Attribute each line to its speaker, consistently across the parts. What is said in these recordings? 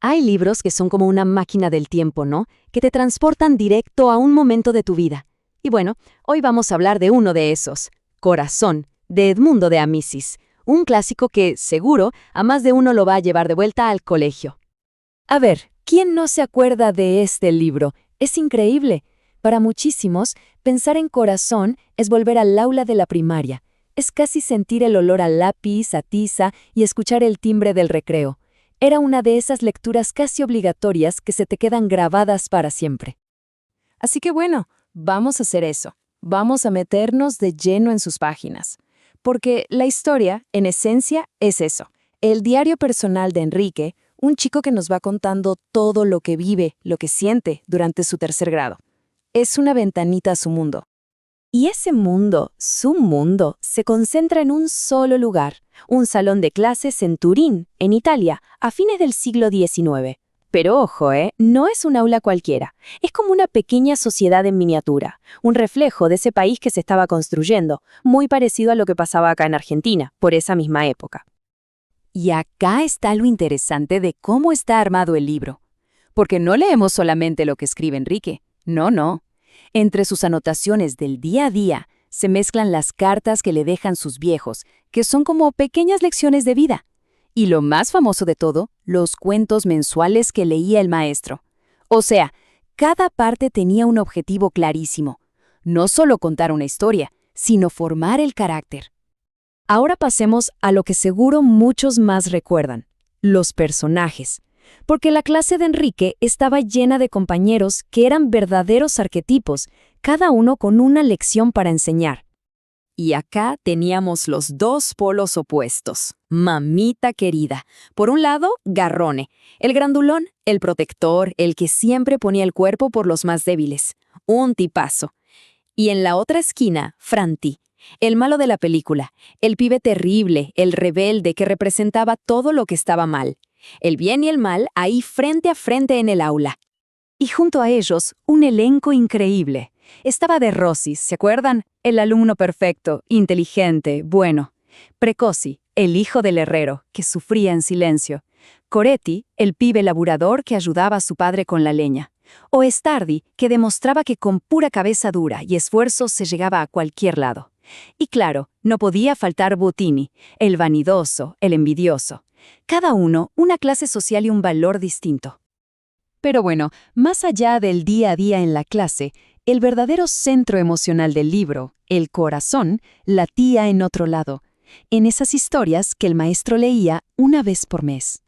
Speaker 1: Hay libros que son como una máquina del tiempo, ¿no? Que te transportan directo a un momento de tu vida. Y bueno, hoy vamos a hablar de uno de esos, Corazón, de Edmundo de Amicis, un clásico que, seguro, a más de uno lo va a llevar de vuelta al colegio.
Speaker 2: A ver, ¿quién no se acuerda de este libro? Es increíble. Para muchísimos, pensar en Corazón es volver al aula de la primaria. Es casi sentir el olor a lápiz, a tiza y escuchar el timbre del recreo. Era una de esas lecturas casi obligatorias que se te quedan grabadas para siempre. Así que bueno, vamos a hacer eso. Vamos a meternos de lleno en sus páginas. Porque la historia, en esencia, es eso. El diario personal de Enrique, un chico que nos va contando todo lo que vive, lo que siente durante su tercer grado. Es una ventanita a su mundo. Y ese mundo, su mundo, se concentra en un solo lugar, un salón de clases en Turín, en Italia, a fines del siglo XIX. Pero ojo, no es un aula cualquiera, es como una pequeña sociedad en miniatura, un reflejo de ese país que se estaba construyendo, muy parecido a lo que pasaba acá en Argentina, por esa misma época. Y acá está lo interesante de cómo está armado el libro. Porque no leemos solamente lo que escribe Enrique, no. Entre sus anotaciones del día a día se mezclan las cartas que le dejan sus viejos, que son como pequeñas lecciones de vida. Y lo más famoso de todo, los cuentos mensuales que leía el maestro. O sea, cada parte tenía un objetivo clarísimo. No solo contar una historia, sino formar el carácter. Ahora pasemos a lo que seguro muchos más recuerdan, los personajes. Porque la clase de Enrique estaba llena de compañeros que eran verdaderos arquetipos, cada uno con una lección para enseñar. Y acá teníamos los dos polos opuestos. Mamita querida. Por un lado, Garrone, el grandulón, el protector, el que siempre ponía el cuerpo por los más débiles. Un tipazo. Y en la otra esquina, Franti, el malo de la película, el pibe terrible, el rebelde que representaba todo lo que estaba mal. El bien y el mal ahí frente a frente en el aula. Y junto a ellos, un elenco increíble. Estaba De Rossi, ¿se acuerdan? El alumno perfecto, inteligente, bueno. Precoci, el hijo del herrero, que sufría en silencio. Coretti, el pibe laburador que ayudaba a su padre con la leña. O Stardi, que demostraba que con pura cabeza dura y esfuerzo se llegaba a cualquier lado. Y claro, no podía faltar Bottini, el vanidoso, el envidioso. Cada uno, una clase social y un valor distinto. Pero bueno, más allá del día a día en la clase, el verdadero centro emocional del libro, el corazón, latía en otro lado, en esas historias que el maestro leía una vez por mes.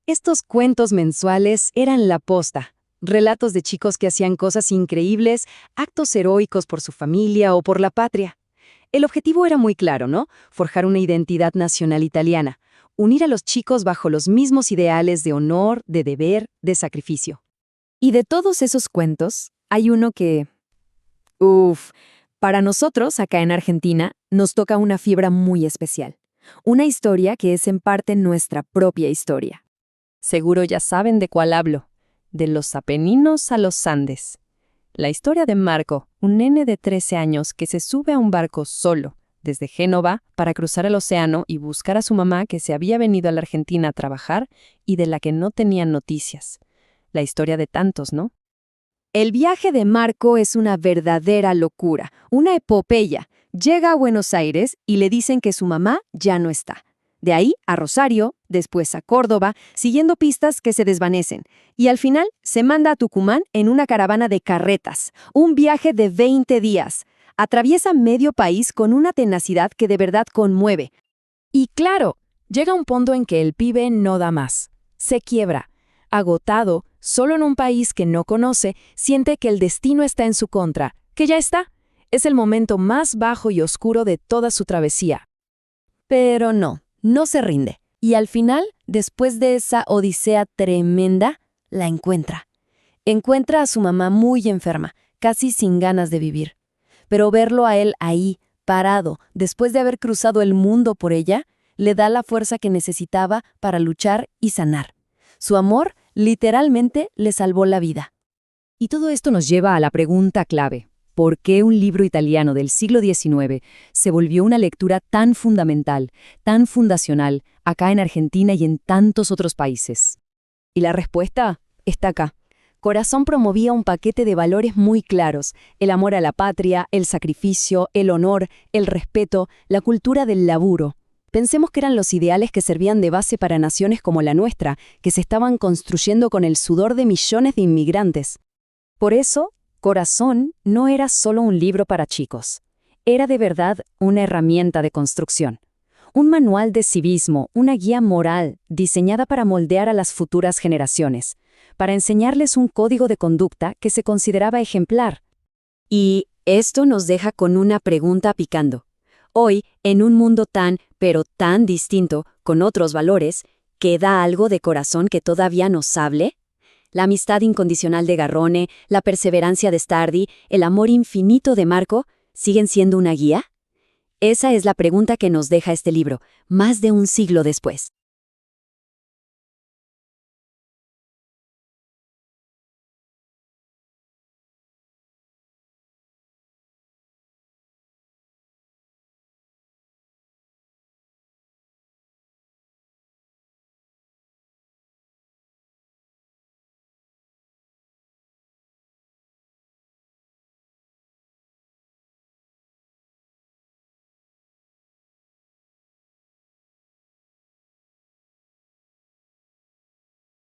Speaker 2: Estos cuentos mensuales eran la posta, relatos de chicos que hacían cosas increíbles, actos heroicos por su familia o por la patria. El objetivo era muy claro, ¿no? Forjar una identidad nacional italiana, unir a los chicos bajo los mismos ideales de honor, de deber, de sacrificio. Y de todos esos cuentos, hay uno que... para nosotros, acá en Argentina, nos toca una fibra muy especial. Una historia que es en parte nuestra propia historia. Seguro ya saben de cuál hablo. De los Apeninos a los Andes. La historia de Marco, un nene de 13 años que se sube a un barco solo, desde Génova, para cruzar el océano y buscar a su mamá que se había venido a la Argentina a trabajar y de la que no tenían noticias. La historia de tantos, ¿no? El viaje de Marco es una verdadera locura, una epopeya. Llega a Buenos Aires y le dicen que su mamá ya no está. De ahí a Rosario, después a Córdoba, siguiendo pistas que se desvanecen. Y al final se manda a Tucumán en una caravana de carretas, un viaje de 20 días. Atraviesa medio país con una tenacidad que de verdad conmueve. Y claro, llega un punto en que el pibe no da más. Se quiebra. Agotado, solo en un país que no conoce, siente que el destino está en su contra, que ya está. Es el momento más bajo y oscuro de toda su travesía. Pero no se rinde. Y al final, después de esa odisea tremenda, la encuentra. Encuentra a su mamá muy enferma, casi sin ganas de vivir. Pero verlo a él ahí, parado, después de haber cruzado el mundo por ella, le da la fuerza que necesitaba para luchar y sanar. Su amor, literalmente, le salvó la vida. Y todo esto nos lleva a la pregunta clave. ¿Por qué un libro italiano del siglo XIX se volvió una lectura tan fundamental, tan fundacional, acá en Argentina y en tantos otros países? Y la respuesta está acá. Corazón promovía un paquete de valores muy claros: el amor a la patria, el sacrificio, el honor, el respeto, la cultura del laburo. Pensemos que eran los ideales que servían de base para naciones como la nuestra, que se estaban construyendo con el sudor de millones de inmigrantes. Por eso, Corazón no era solo un libro para chicos. Era de verdad una herramienta de construcción. Un manual de civismo, una guía moral diseñada para moldear a las futuras generaciones, para enseñarles un código de conducta que se consideraba ejemplar. Y esto nos deja con una pregunta picando. Hoy, en un mundo tan, pero tan distinto, con otros valores, ¿queda algo de Corazón que todavía nos hable? ¿La amistad incondicional de Garrone, la perseverancia de Stardi, el amor infinito de Marco, siguen siendo una guía? Esa es la pregunta que nos deja este libro, más de un siglo después.